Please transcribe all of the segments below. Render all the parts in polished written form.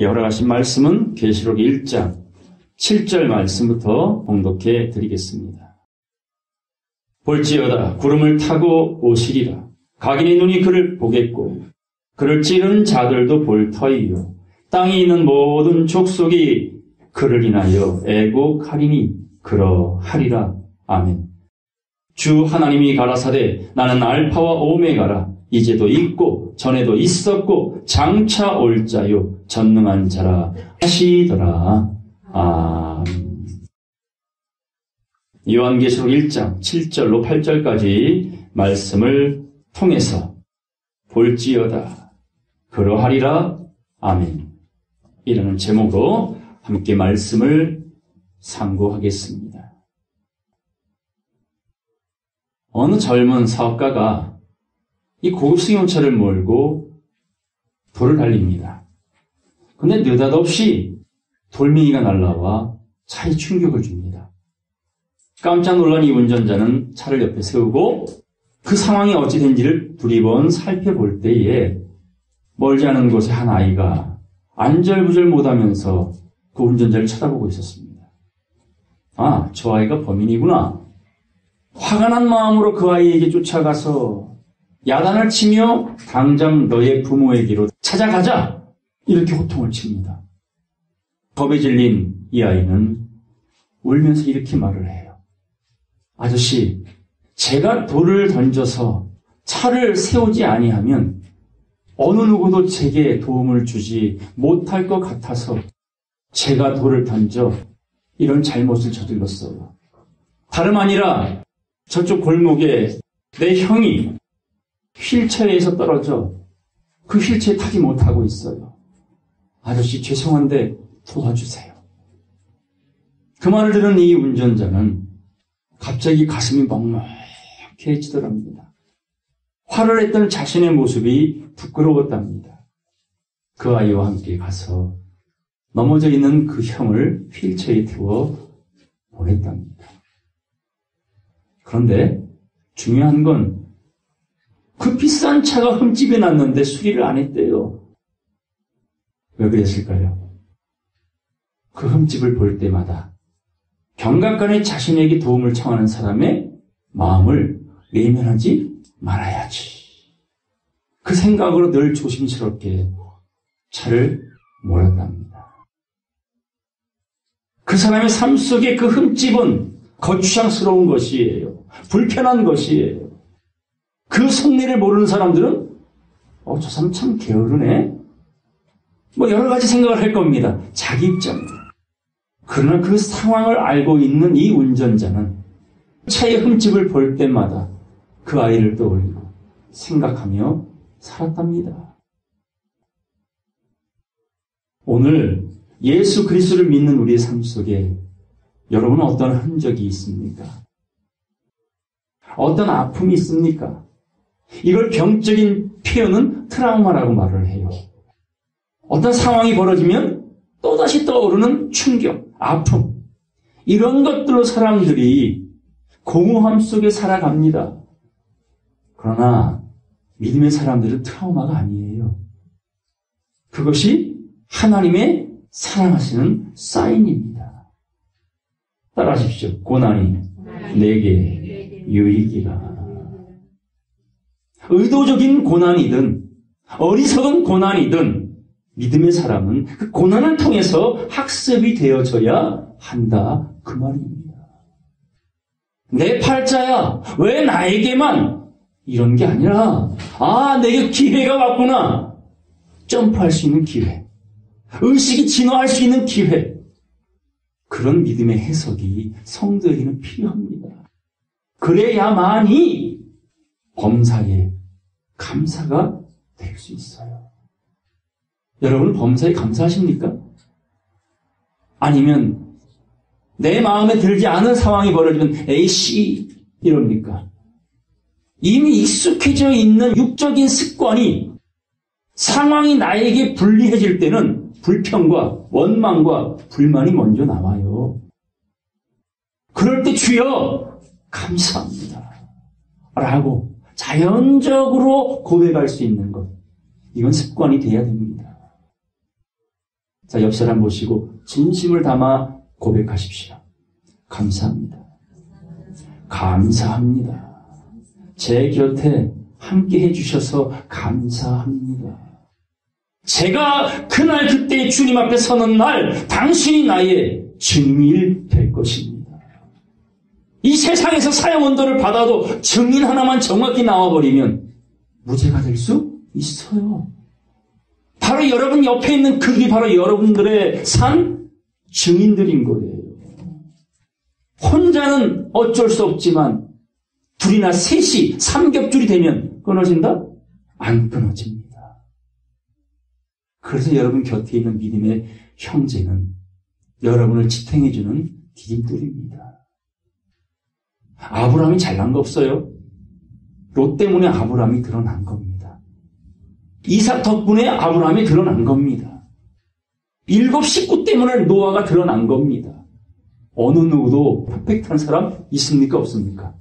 허락하신 말씀은 계시록 1장 7절 말씀부터 봉독해 드리겠습니다. 볼지어다 구름을 타고 오시리라. 각인의 눈이 그를 보겠고 그를 찌른 자들도 볼 터이요. 땅에 있는 모든 족속이 그를 인하여 애곡하리니 그러하리라. 아멘. 주 하나님이 가라사대 나는 알파와 오메가라. 이제도 있고 전에도 있었고 장차 올 자요 전능한 자라 하시더라. 아멘. 요한계시록 1장 7절로 8절까지 말씀을 통해서 볼지어다 그러하리라. 아멘. 이라는 제목으로 함께 말씀을 상고하겠습니다. 어느 젊은 사업가가 이 고급 승용차를 몰고 돌을 달립니다. 근데 느닷없이 돌멩이가 날라와 차에 충격을 줍니다. 깜짝 놀란 이 운전자는 차를 옆에 세우고 그 상황이 어찌 된지를 두리번 살펴볼 때에 멀지 않은 곳에 한 아이가 안절부절 못하면서 그 운전자를 쳐다보고 있었습니다. 아, 저 아이가 범인이구나. 화가 난 마음으로 그 아이에게 쫓아가서 야단을 치며 당장 너의 부모에게로 찾아가자! 이렇게 호통을 칩니다. 겁에 질린 이 아이는 울면서 이렇게 말을 해요. 아저씨, 제가 돌을 던져서 차를 세우지 아니하면 어느 누구도 제게 도움을 주지 못할 것 같아서 제가 돌을 던져 이런 잘못을 저질렀어요. 다름 아니라 저쪽 골목에 내 형이 휠체어에서 떨어져 그 휠체어에 타지 못하고 있어요. 아저씨 죄송한데 도와주세요. 그 말을 들은 이 운전자는 갑자기 가슴이 먹먹해지더랍니다. 화를 했던 자신의 모습이 부끄러웠답니다. 그 아이와 함께 가서 넘어져 있는 그 형을 휠체어에 태워 보냈답니다. 그런데 중요한 건 그 비싼 차가 흠집이 났는데 수리를 안 했대요. 왜 그랬을까요? 그 흠집을 볼 때마다 경각간에 자신에게 도움을 청하는 사람의 마음을 외면하지 말아야지. 그 생각으로 늘 조심스럽게 차를 몰았답니다. 그 사람의 삶 속에 그 흠집은 거추장스러운 것이에요. 불편한 것이에요. 그 속내를 모르는 사람들은 저 사람 참 게으르네. 여러 가지 생각을 할 겁니다. 자기 입장으로. 그러나 그 상황을 알고 있는 이 운전자는 차의 흠집을 볼 때마다 그 아이를 떠올리고 생각하며 살았답니다. 오늘 예수 그리스도를 믿는 우리의 삶 속에 여러분은 어떤 흔적이 있습니까? 어떤 아픔이 있습니까? 이걸 병적인 표현은 트라우마라고 말을 해요. 어떤 상황이 벌어지면 또다시 떠오르는 충격, 아픔. 이런 것들로 사람들이 공허함 속에 살아갑니다. 그러나 믿음의 사람들은 트라우마가 아니에요. 그것이 하나님의 사랑하시는 사인입니다. 따라하십시오. 고난이 내게 유익이라. 의도적인 고난이든 어리석은 고난이든 믿음의 사람은 그 고난을 통해서 학습이 되어져야 한다. 그 말입니다. 내 팔자야, 왜 나에게만? 이런 게 아니라, 내게 기회가 왔구나. 점프할 수 있는 기회. 의식이 진화할 수 있는 기회. 그런 믿음의 해석이 성도에게는 필요합니다. 그래야만이 범사에 감사가 될 수 있어요. 여러분은 범사에 감사하십니까? 아니면 내 마음에 들지 않은 상황이 벌어지면 에이씨 이럽니까? 이미 익숙해져 있는 육적인 습관이 상황이 나에게 불리해질 때는 불평과 원망과 불만이 먼저 나와요. 그럴 때 주여 감사합니다 라고 자연적으로 고백할 수 있는 것, 이건 습관이 돼야 됩니다. 자, 옆 사람 보시고 진심을 담아 고백하십시오. 감사합니다. 감사합니다. 제 곁에 함께 해주셔서 감사합니다. 제가 그날 그때 주님 앞에 서는 날 당신이 나의 증인이 될 것입니다. 이 세상에서 사형 언도를 받아도 증인 하나만 정확히 나와버리면 무죄가 될 수 있어요. 바로 여러분 옆에 있는 그들이 바로 여러분들의 산 증인들인 거예요. 혼자는 어쩔 수 없지만 둘이나 셋이 삼겹줄이 되면 끊어진다? 안 끊어집니다. 그래서 여러분 곁에 있는 믿음의 형제는 여러분을 지탱해주는 디딤돌입니다. 아브라함이 잘난 거 없어요. 롯 때문에 아브라함이 드러난 겁니다. 이삭 덕분에 아브라함이 드러난 겁니다. 7 식구 때문에 노아가 드러난 겁니다. 어느 누구도 퍼펙트한 사람 있습니까? 없습니까?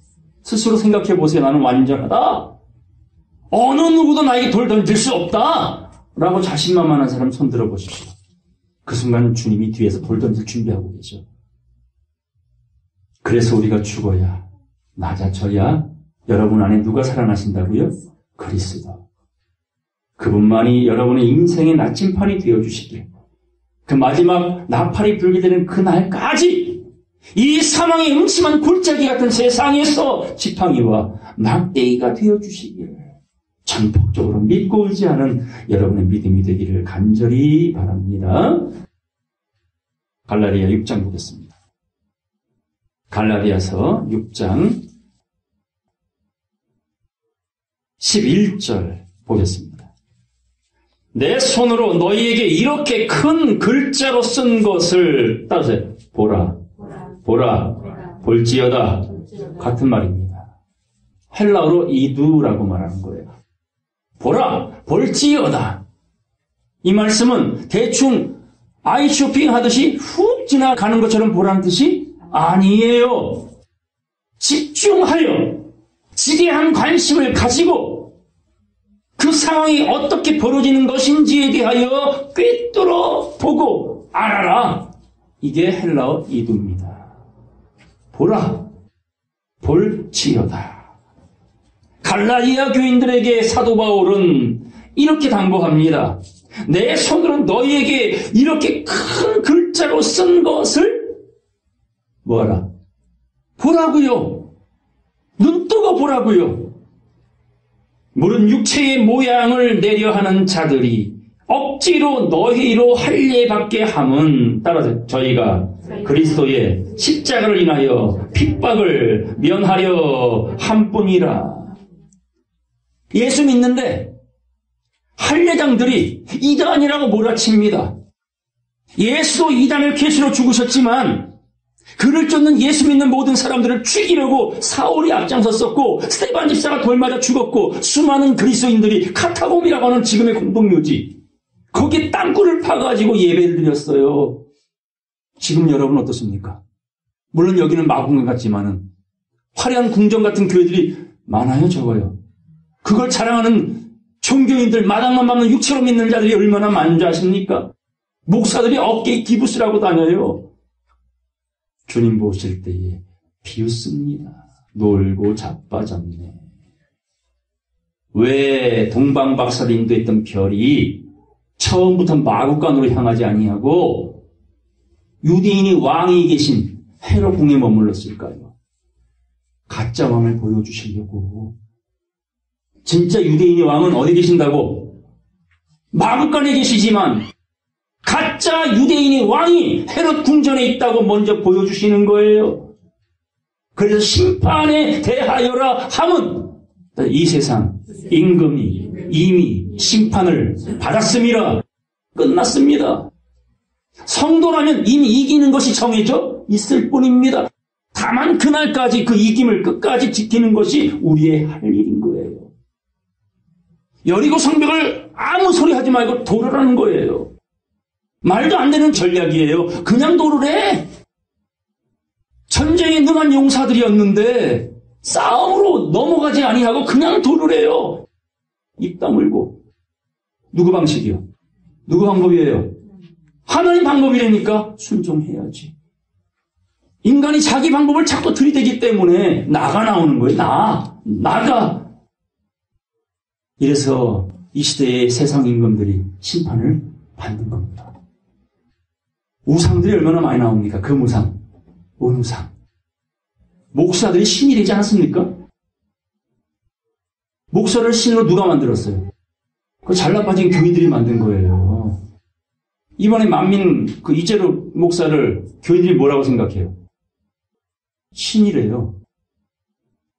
스스로 생각해 보세요. 나는 완전하다. 어느 누구도 나에게 돌 던질 수 없다. 라고 자신만만한 사람 손 들어 보십시오. 그 순간 주님이 뒤에서 돌 던질 준비하고 계죠. 그래서 우리가 죽어야, 낮아져야 여러분 안에 누가 살아나신다고요? 그리스도. 그분만이 여러분의 인생의 나침판이 되어주시길. 그 마지막 나팔이 불게 되는 그날까지 이 사망의 음침한 골짜기 같은 세상에서 지팡이와 막대기가 되어주시기를 전폭적으로 믿고 의지하는 여러분의 믿음이 되기를 간절히 바랍니다. 갈라디아 6장 보겠습니다. 갈라디아서 6장 11절 보겠습니다. 내 손으로 너희에게 이렇게 큰 글자로 쓴 것을 따르세요. 보라, 볼지어다. 같은 말입니다. 헬라어로 이두라고 말하는 거예요. 보라, 볼지어다. 이 말씀은 대충 아이 쇼핑 하듯이 훅 지나가는 것처럼 보라는 뜻이 아니에요. 집중하여 지대한 관심을 가지고 그 상황이 어떻게 벌어지는 것인지에 대하여 꿰뚫어 보고 알아라. 이게 헬라어 이두입니다. 보라, 볼지어다. 갈라디아 교인들에게 사도 바울은 이렇게 당부합니다. 내 손으로 너희에게 이렇게 큰 글자로 쓴 것을 뭐하라? 보라고요. 눈 뜨고 보라고요. 물은 육체의 모양을 내려하는 자들이 억지로 너희로 할례받게 함은 따라서 저희가 그리스도의 십자가를 인하여 핍박을 면하려 함뿐이라. 예수 믿는데 할례장들이 이단이라고 몰아칩니다. 예수도 이단을 계시로 죽으셨지만 그를 쫓는 예수 믿는 모든 사람들을 죽이려고 사울이 앞장섰었고 스데반 집사가 돌 맞아 죽었고 수많은 그리스도인들이 카타콤이라고 하는 지금의 공동묘지 거기에 땅굴을 파가지고 예배를 드렸어요. 지금 여러분 어떻습니까? 물론 여기는 마궁간 같지만은 화려한 궁전 같은 교회들이 많아요, 적어요. 그걸 자랑하는 종교인들, 마당만 밟는 육체로 믿는 자들이 얼마나 많은지 아십니까? 목사들이 어깨에 기부스라고 다녀요. 주님 보실 때에 비웃습니다. 놀고 자빠졌네. 왜 동방박사로 인도했던 별이 처음부터 마국간으로 향하지 아니하고 유대인이 왕이 계신 헤롯 궁에 머물렀을까요? 가짜 왕을 보여주시려고. 진짜 유대인의 왕은 어디 계신다고? 마국간에 계시지만 가짜 유대인의 왕이 헤롯 궁전에 있다고 먼저 보여주시는 거예요. 그래서 심판에 대하여라 함은 이 세상 임금이 이미 심판을 받았습니다. 끝났습니다. 성도라면 이미 이기는 것이 정해져 있을 뿐입니다. 다만 그날까지 그 이김을 끝까지 지키는 것이 우리의 할 일인 거예요. 여리고 성벽을 아무 소리 하지 말고 도르라는 거예요. 말도 안 되는 전략이에요. 그냥 도르래. 전쟁에 능한 용사들이었는데 싸움으로 넘어가지 아니하고 그냥 도르래요. 입 다물고. 누구 방식이요? 누구 방법이에요? 하나님 방법이라니까 순종해야지. 인간이 자기 방법을 자꾸 들이대기 때문에 나가 나오는 거예요. 나가. 이래서 이 시대의 세상 임금들이 심판을 받는 겁니다. 우상들이 얼마나 많이 나옵니까? 금우상, 은우상. 목사들이 신이 되지 않았습니까? 목사를 신으로 누가 만들었어요? 그 잘나빠진 교인들이 만든 거예요. 이번에 만민 이재로 목사를 교인들이 뭐라고 생각해요? 신이래요.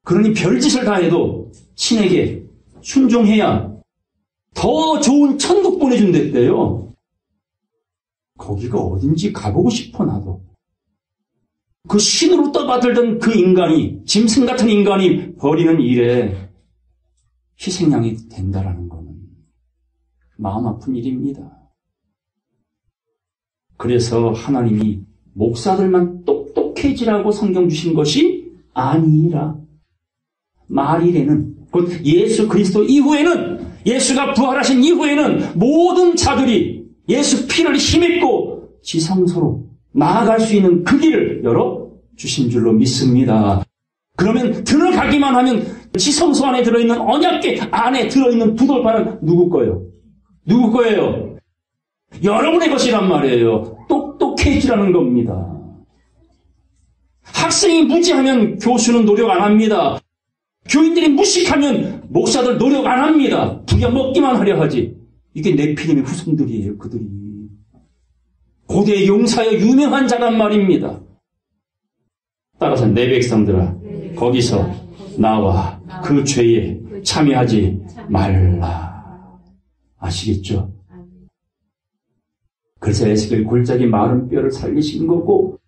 그러니 별짓을 다 해도 신에게 순종해야 더 좋은 천국 보내준댔대요. 거기가 어딘지 가보고 싶어 나도. 그 신으로 떠받들던 그 인간이, 짐승 같은 인간이 벌이는 일에 희생양이 된다라는 것은 마음 아픈 일입니다. 그래서 하나님이 목사들만 똑똑해지라고 성경 주신 것이 아니라 말일에는, 곧 예수 그리스도 이후에는, 예수가 부활하신 이후에는 모든 자들이 예수 피를 힘입고 지성소로 나아갈 수 있는 그 길을 열어주신 줄로 믿습니다. 그러면 들어가기만 하면 지성소 안에 들어있는 언약궤 안에 들어있는 두 돌판은 누구 거예요? 누구 거예요? 여러분의 것이란 말이에요. 똑똑해지라는 겁니다. 학생이 무지하면 교수는 노력 안 합니다. 교인들이 무식하면 목사들 노력 안 합니다. 부려먹기만 하려 하지. 이게 네피림의 후손들이에요. 그들이. 고대 용사여 유명한 자란 말입니다. 따라서 내 백성들아 거기서 나와 그 죄에 참여하지 말라. 아시겠죠? 그래서 에스겔 골짜기 마른 뼈를 살리신 거고,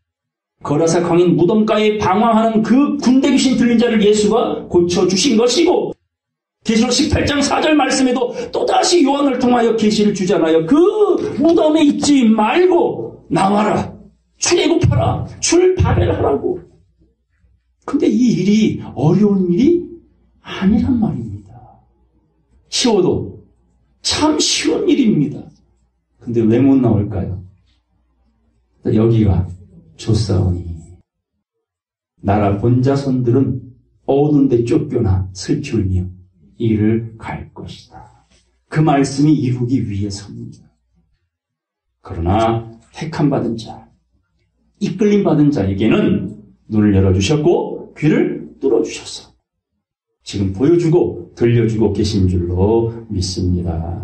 거라사 광인 무덤가에 방황하는 그 군대 귀신 들린 자를 예수가 고쳐주신 것이고, 계시록 18장 4절 말씀에도 또다시 요한을 통하여 계시를 주잖아요. 그 무덤에 있지 말고 나와라. 출애굽하라. 출발하라고. 근데 이 일이 어려운 일이 아니란 말입니다. 쉬워도 참 쉬운 일입니다. 근데 왜 못 나올까요? 여기가 조사오니 나라 본자손들은 어두운 데 쫓겨나 슬피 울며 이를 갈 것이다. 그 말씀이 이루기 위해서입니다. 그러나 택함 받은 자, 이끌림 받은 자에게는 눈을 열어주셨고 귀를 뚫어주셔서 지금 보여주고 들려주고 계신 줄로 믿습니다.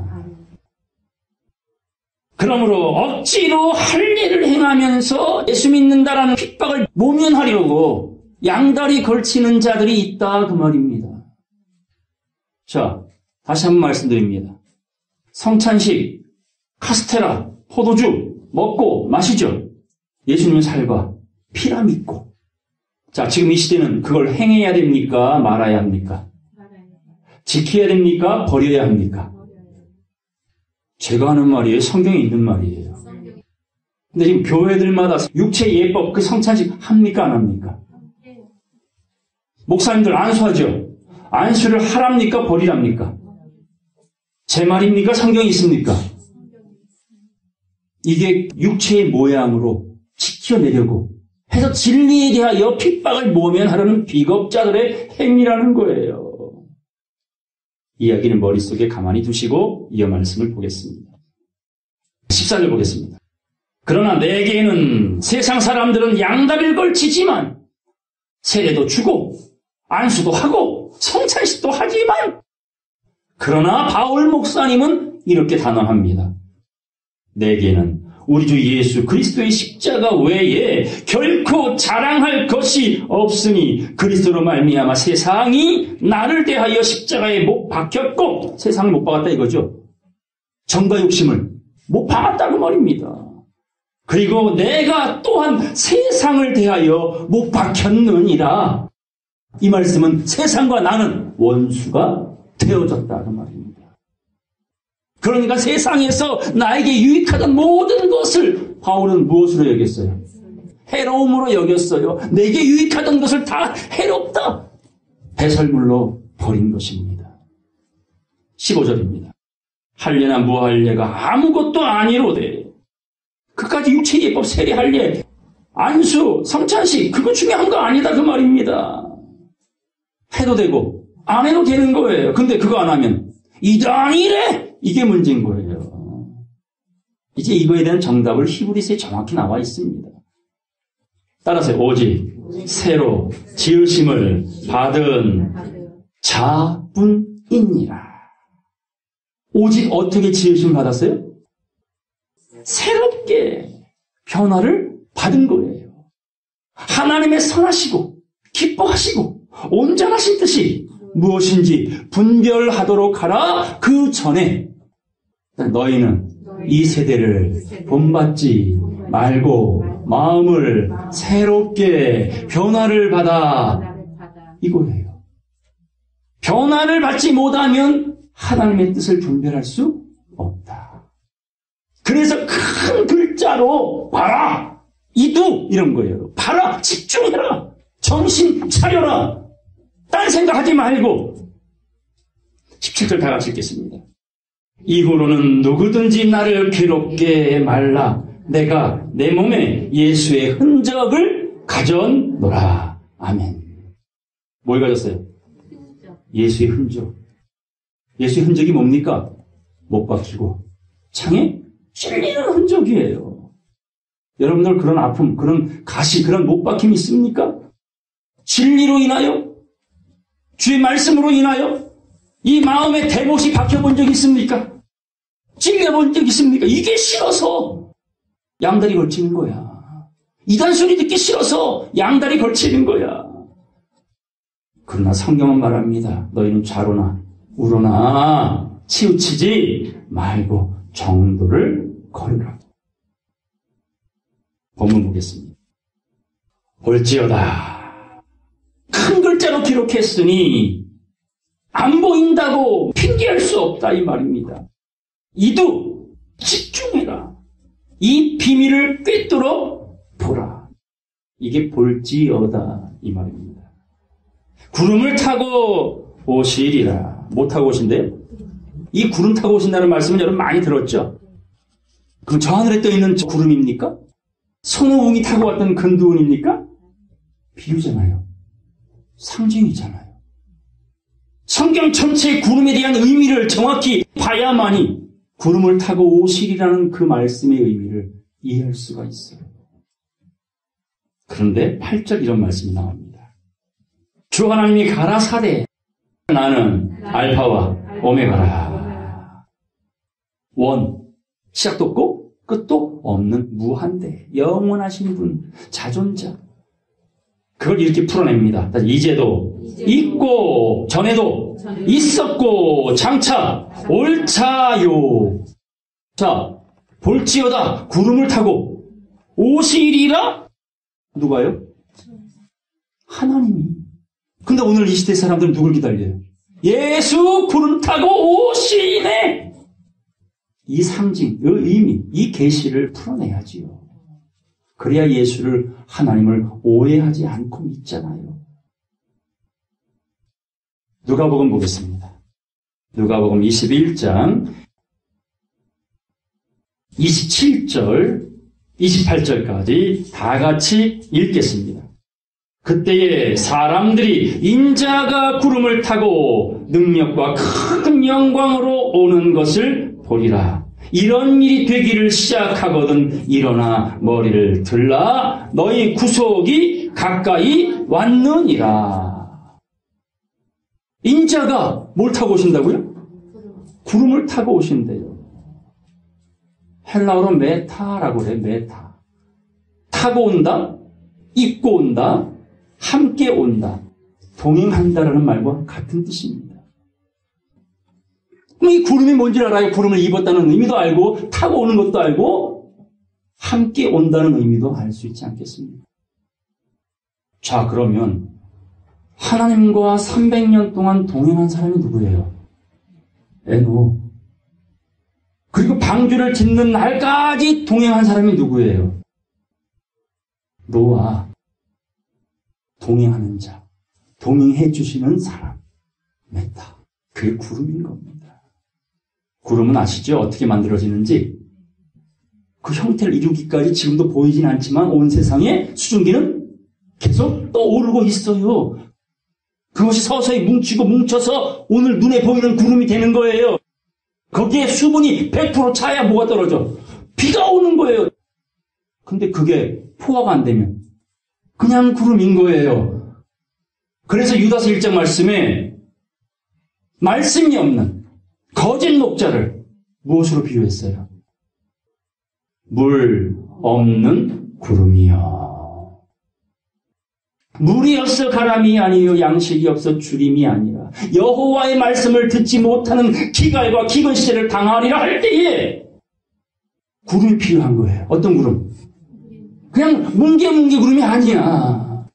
그러므로 억지로 할 일을 행하면서 예수 믿는다라는 핍박을 모면하려고 양다리 걸치는 자들이 있다 그 말입니다. 자, 다시 한번 말씀드립니다. 성찬식, 카스테라, 포도주 먹고 마시죠. 예수님의 살과 피라 믿고. 자, 지금 이 시대는 그걸 행해야 됩니까? 말아야 합니까? 지켜야 됩니까? 버려야 합니까? 제가 하는 말이에요. 성경에 있는 말이에요. 근데 지금 교회들마다 육체 예법 그 성찬식 합니까? 안 합니까? 목사님들 안수하죠? 안수를 하랍니까? 버리랍니까? 제 말입니까? 성경이 있습니까? 이게 육체의 모양으로 지켜내려고 해서 진리에 대하여 핍박을 모면하려는 비겁자들의 행위라는 거예요. 이야기를 머릿속에 가만히 두시고 이어 말씀을 보겠습니다. 14절 보겠습니다. 그러나 내게는 세상 사람들은 양다리를 걸치지만 세례도 주고 안수도 하고 성찬식도 하지만, 그러나 바울 목사님은 이렇게 단언합니다. 내게는 우리 주 예수 그리스도의 십자가 외에 결코 자랑할 것이 없으니 그리스도로 말미암아 세상이 나를 대하여 십자가에 못 박혔고, 세상을 못 박았다 이거죠. 정과 욕심을 못 박았다고 말입니다. 그리고 내가 또한 세상을 대하여 못 박혔느니라. 이 말씀은 세상과 나는 원수가 되어졌다는 말입니다. 그러니까 세상에서 나에게 유익하던 모든 것을 바울은 무엇으로 여겼어요? 해로움으로 여겼어요. 내게 유익하던 것을 다 해롭다, 배설물로 버린 것입니다. 15절입니다. 할례나 무할례가 아무것도 아니로되 그까지 육체 예법 세례 할례 안수 성찬식 그거 중요한 거 아니다 그 말입니다. 해도 되고 안 해도 되는 거예요. 근데 그거 안 하면 이단이래 이게 문제인 거예요. 이제 이거에 대한 정답을 히브리서에 정확히 나와 있습니다. 따라서 오직 새로 지으심을 받은 자뿐이니라. 오직 어떻게 지으심을 받았어요? 새롭게 변화를 받은 거예요. 하나님의 선하시고 기뻐하시고 온전하신 뜻이 무엇인지 분별하도록 하라. 그 전에 너희는 이 세대를 본받지 말고 마음을 새롭게 변화를 받아 이거예요. 변화를 받지 못하면 하나님의 뜻을 분별할 수 없다. 그래서 큰 글자로 봐라 이두 이런 거예요. 봐라 집중해라 정신 차려라 딴 생각하지 말고 17절 다 같이 읽겠습니다. 이후로는 누구든지 나를 괴롭게 말라. 내가 내 몸에 예수의 흔적을 가져노라. 아멘. 뭘 가졌어요? 예수의 흔적. 예수의 흔적이 뭡니까? 못 박히고 창에 찔리는 흔적이에요. 여러분들 그런 아픔, 그런 가시, 그런 못 박힘이 있습니까? 진리로 인하여? 주의 말씀으로 인하여? 이 마음에 대못이 박혀본 적 있습니까? 찔려본 적 있습니까? 이게 싫어서 양다리 걸치는 거야. 이단 소리 듣기 싫어서 양다리 걸치는 거야. 그러나 성경은 말합니다. 너희는 좌로나 우로나 치우치지 말고 정도를 걸으라. 본문 보겠습니다. 볼지어다. 큰 글자로 기록했으니 안 보인다고 핑계할 수 없다 이 말입니다. 이도 집중해라. 이 비밀을 꿰뚫어 보라. 이게 볼지어다 이 말입니다. 구름을 타고 오시리라. 못 타고 오신대요? 이 구름 타고 오신다는 말씀은 여러분 많이 들었죠? 그럼 저 하늘에 떠있는 저 구름입니까? 손오공이 타고 왔던 근두운입니까? 비유잖아요. 상징이잖아요. 성경 전체의 구름에 대한 의미를 정확히 봐야만이 구름을 타고 오시리라는 그 말씀의 의미를 이해할 수가 있어요. 그런데 8절 이런 말씀이 나옵니다. 주 하나님이 가라사대 나는 알파와 오메가라. 원, 시작도 없고 끝도 없는 무한대 영원하신 분, 자존자. 그걸 이렇게 풀어냅니다. 이제도 있고 전에도 있었고 장차 올차요. 자, 볼지어다 구름을 타고 오시리라. 누가요? 하나님이. 근데 오늘 이 시대 사람들은 누굴 기다려요? 예수 구름 타고 오시네. 이 상징, 이 의미, 이 계시를 풀어내야지요. 그래야 예수를 하나님을 오해하지 않고 믿잖아요. 누가복음 보겠습니다. 누가복음 21장 27절 28절까지 다 같이 읽겠습니다. 그때에 사람들이 인자가 구름을 타고 능력과 큰 영광으로 오는 것을 보리라. 이런 일이 되기를 시작하거든 일어나 머리를 들라. 너희 구속이 가까이 왔느니라. 인자가 뭘 타고 오신다고요? 구름을 타고 오신대요. 헬라어로 메타라고 그래요. 메타. 타고 온다, 입고 온다, 함께 온다, 동행한다라는 말과 같은 뜻입니다. 그럼 이 구름이 뭔지 알아요? 구름을 입었다는 의미도 알고 타고 오는 것도 알고 함께 온다는 의미도 알 수 있지 않겠습니까? 자, 그러면 하나님과 300년 동안 동행한 사람이 누구예요? 에노. 그리고 방주를 짓는 날까지 동행한 사람이 누구예요? 노아. 동행하는 자, 동행해 주시는 사람, 메타. 그게 구름인 겁니다. 구름은 아시죠? 어떻게 만들어지는지? 그 형태를 이루기까지 지금도 보이진 않지만 온 세상에 수증기는 계속 떠오르고 있어요. 그것이 서서히 뭉쳐서 오늘 눈에 보이는 구름이 되는 거예요. 거기에 수분이 100% 차야 뭐가 떨어져? 비가 오는 거예요. 근데 그게 포화가 안 되면 그냥 구름인 거예요. 그래서 유다서 1장 말씀에 말씀이 없는 거짓 목자를 무엇으로 비유했어요? 물 없는 구름이요. 물이 없어 가람이 아니요 양식이 없어 주림이 아니라 여호와의 말씀을 듣지 못하는 기갈과 기근 시대를 당하리라 할 때에 구름이 필요한 거예요. 어떤 구름? 그냥 뭉게 구름이 아니야.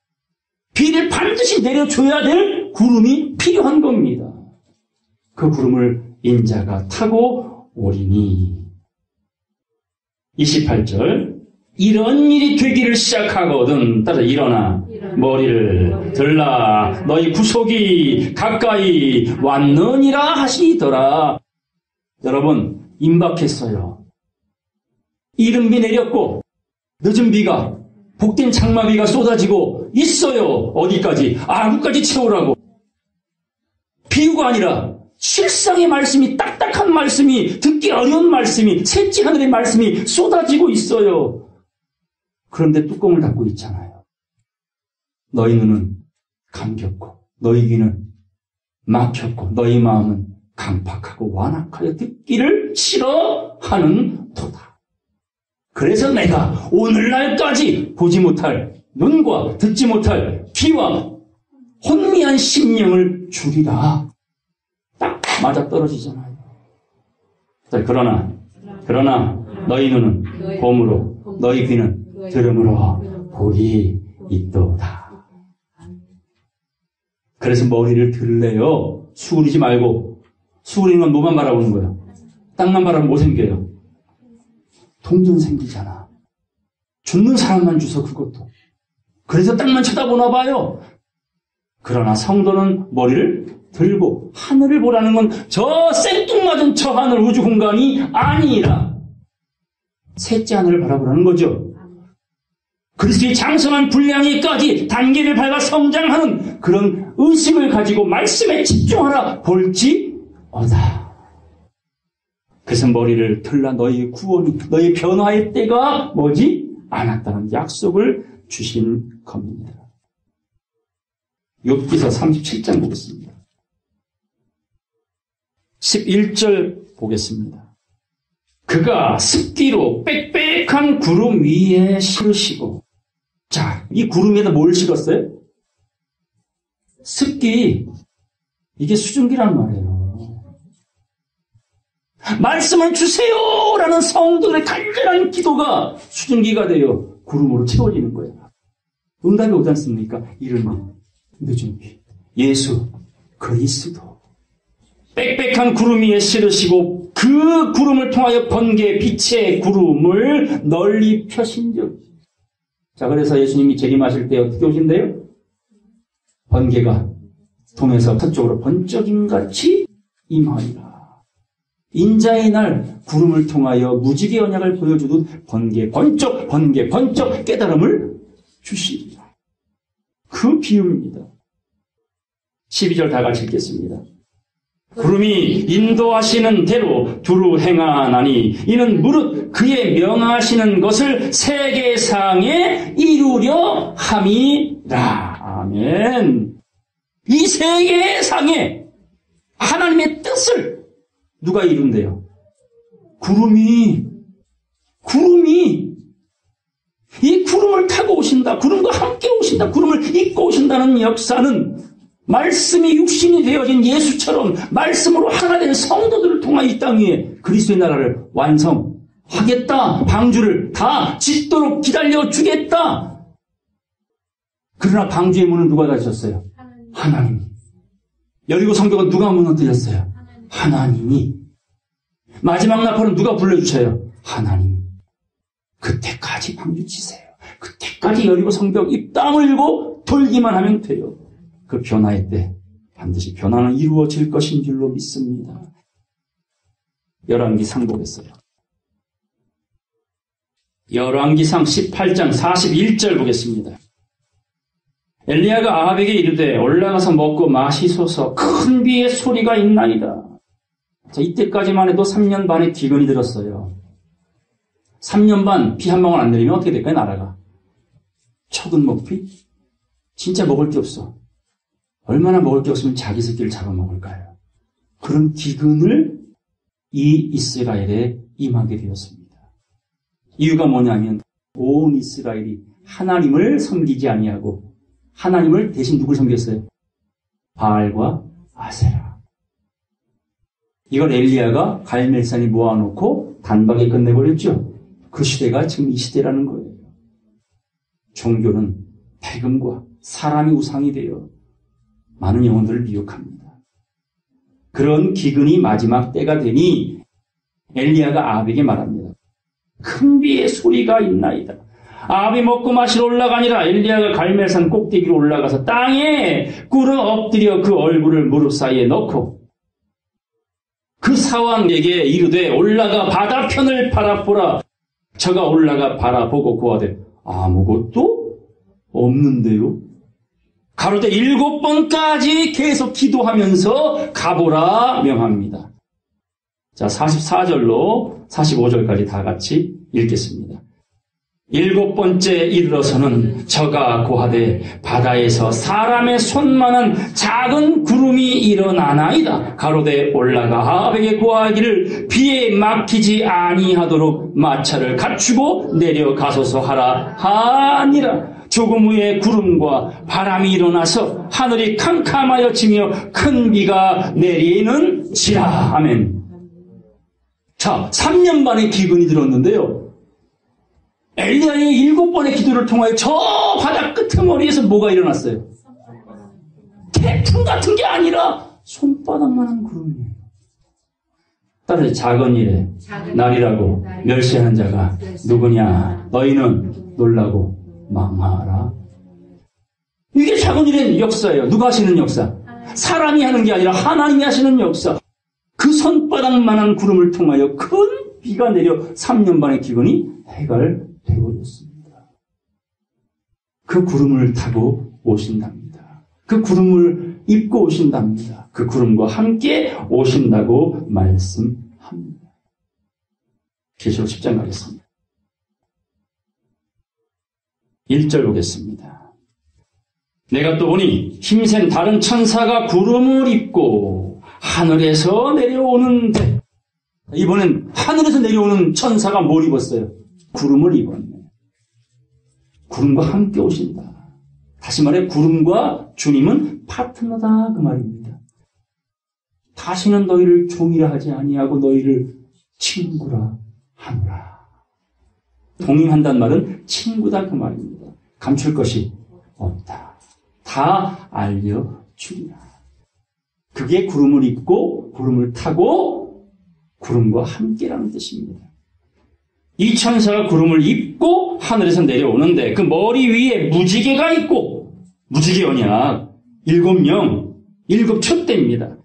비를 반드시 내려줘야 될 구름이 필요한 겁니다. 그 구름을 인자가 타고 오리니. 28절 이런 일이 되기를 시작하거든. 따라 일어나 머리를 들라 너희 구속이 가까이 왔느니라 하시더라. 여러분 임박했어요. 이른 비 내렸고 늦은 비가 복된 장마비가 쏟아지고 있어요. 어디까지? 아구까지 채우라고. 비유가 아니라 실상의 말씀이 딱딱한 말씀이 듣기 어려운 말씀이 셋째 하늘의 말씀이 쏟아지고 있어요. 그런데 뚜껑을 닫고 있잖아요. 너희 눈은 감겼고 너희 귀는 막혔고 너희 마음은 강팍하고 완악하여 듣기를 싫어하는 도다. 그래서 내가 오늘날까지 보지 못할 눈과 듣지 못할 귀와 혼미한 심령을 주리라. 딱 맞아떨어지잖아요. 그러나 너희 눈은 봄으로 너희 귀는 들음으로 복이 있도다. 그래서 머리를 들래요. 수그리지 말고. 수그리는 건 뭐만 바라보는 거예요? 땅만 바라보면 뭐 생겨요? 동전 생기잖아. 죽는 사람만 주서 그것도. 그래서 땅만 쳐다보나 봐요. 그러나 성도는 머리를 들고 하늘을 보라는 건 저 생뚱맞은 저 하늘 우주 공간이 아니라 셋째 하늘을 바라보라는 거죠. 그리스도의 장성한 분량에까지 단계를 밟아 성장하는 그런 의식을 가지고 말씀에 집중하라 볼지어다. 그래서 머리를 들라 너희 구원이 너희 변화의 때가 뭐지? 않았다는 약속을 주신 겁니다. 욥기서 37장 보겠습니다. 11절 보겠습니다. 그가 습기로 빽빽한 구름 위에 실으시고. 자, 이 구름 위에다 뭘 실었어요? 습기. 이게 수증기란 말이에요. 말씀을 주세요라는 성도들의 간절한 기도가 수증기가 되어 구름으로 채워지는 거예요. 응답이 오지 않습니까? 이르면 늦은 비. 예수 그리스도. 빽빽한 구름 위에 실으시고 그 구름을 통하여 번개 빛의 구름을 널리 펴신 적. 자, 그래서 예수님이 재림하실 때 어떻게 오신대요? 번개가 동에서 서쪽으로 번쩍임같이 임하리라. 인자의 날 구름을 통하여 무지개 언약을 보여주듯 번개 번쩍 깨달음을 주시리라. 그 비유입니다. 12절 다 같이 읽겠습니다. 구름이 인도하시는 대로 두루 행하나니 이는 무릇 그의 명하시는 것을 세계상에 이루려 함이라. 아멘. 이 세계상에 하나님의 뜻을 누가 이룬대요? 구름이 이 구름을 타고 오신다. 구름과 함께 오신다. 구름을 입고 오신다는 역사는 말씀이 육신이 되어진 예수처럼 말씀으로 하나 된 성도들을 통하여 이 땅 위에 그리스도의 나라를 완성하겠다. 방주를 다 짓도록 기다려주겠다. 그러나 방주의 문은 누가 닫으셨어요? 하나님. 여리고 성벽은 누가 무너뜨렸어요? 하나님이. 마지막 나팔은 누가 불러주셔요? 하나님. 그때까지 방주 치세요. 그때까지 여리고 성벽 입 다물고 돌기만 하면 돼요. 그 변화의 때 반드시 변화는 이루어질 것인 줄로 믿습니다. 열왕기 상복했어요. 열왕기상 18장 41절 보겠습니다. 엘리야가 아합에게 이르되 올라가서 먹고 마시소서 큰 비의 소리가 있나이다. 자, 이때까지만 해도 3년 반의 기근이 들었어요. 3년 반 비 한 방울 안 내리면 어떻게 될까요, 나라가? 척은 먹비? 진짜 먹을 게 없어. 얼마나 먹을 게 없으면 자기 새끼를 잡아먹을까요? 그런 기근을 이 이스라엘에 임하게 되었습니다. 이유가 뭐냐면 온 이스라엘이 하나님을 섬기지 아니하고 하나님을 대신 누굴 섬겼어요? 바알과 아세라. 이걸 엘리야가 갈멜산에 모아놓고 단박에 끝내버렸죠. 그 시대가 지금 이 시대라는 거예요. 종교는 패금과 사람이 우상이 되어 많은 영혼들을 미혹합니다. 그런 기근이 마지막 때가 되니 엘리야가 아합에게 말합니다. 큰 비의 소리가 있나이다. 아합이 먹고 마시러 올라가니라. 엘리야가 갈멜산 꼭대기로 올라가서 땅에 꿇어 엎드려 그 얼굴을 무릎 사이에 넣고 그 사왕에게 이르되 올라가 바다편을 바라보라. 저가 올라가 바라보고 고하되 아무것도 없는데요. 가로되 7번까지 계속 기도하면서 가보라 명합니다. 자, 44절로 45절까지 다 같이 읽겠습니다. 7번째 이르러서는 저가 고하되 바다에서 사람의 손만한 작은 구름이 일어나나이다. 가로되 올라가 아합에게 고하기를 비에 막히지 아니하도록 마차를 갖추고 내려가소서 하라 하니라. 조금 후에 구름과 바람이 일어나서 하늘이 캄캄하여지며 큰 비가 내리는지라. 아멘. 자, 3년 반의 기근이 들었는데요. 엘리야의 7번의 기도를 통하여 저 바다 끄트머리에서 뭐가 일어났어요? 태풍 같은 게 아니라 손바닥만한 구름이에요. 따라서 작은 일에 날이라고 멸시하는 자가 누구냐? 너희는 놀라고 망하라. 이게 작은 일의 역사예요. 누가 하시는 역사? 사람이 하는 게 아니라 하나님이 하시는 역사. 그 손바닥만한 구름을 통하여 큰 비가 내려 3년 반의 기근이 해결되어졌습니다. 그 구름을 타고 오신답니다. 그 구름을 입고 오신답니다. 그 구름과 함께 오신다고 말씀합니다. 계시록 10장 가겠습니다. 1절 보겠습니다. 내가 또 보니 힘센 다른 천사가 구름을 입고 하늘에서 내려오는데, 이번엔 하늘에서 내려오는 천사가 뭘 입었어요? 구름을 입었네. 구름과 함께 오신다. 다시 말해 구름과 주님은 파트너다 그 말입니다. 다시는 너희를 종이라 하지 아니하고 너희를 친구라 하노라. 동임한다는 말은 친구다 그 말입니다. 감출 것이 없다. 다 알려주리라. 그게 구름을 입고 구름을 타고 구름과 함께라는 뜻입니다. 이 천사가 구름을 입고 하늘에서 내려오는데 그 머리 위에 무지개가 있고, 무지개 언약 7명 7촛대입니다.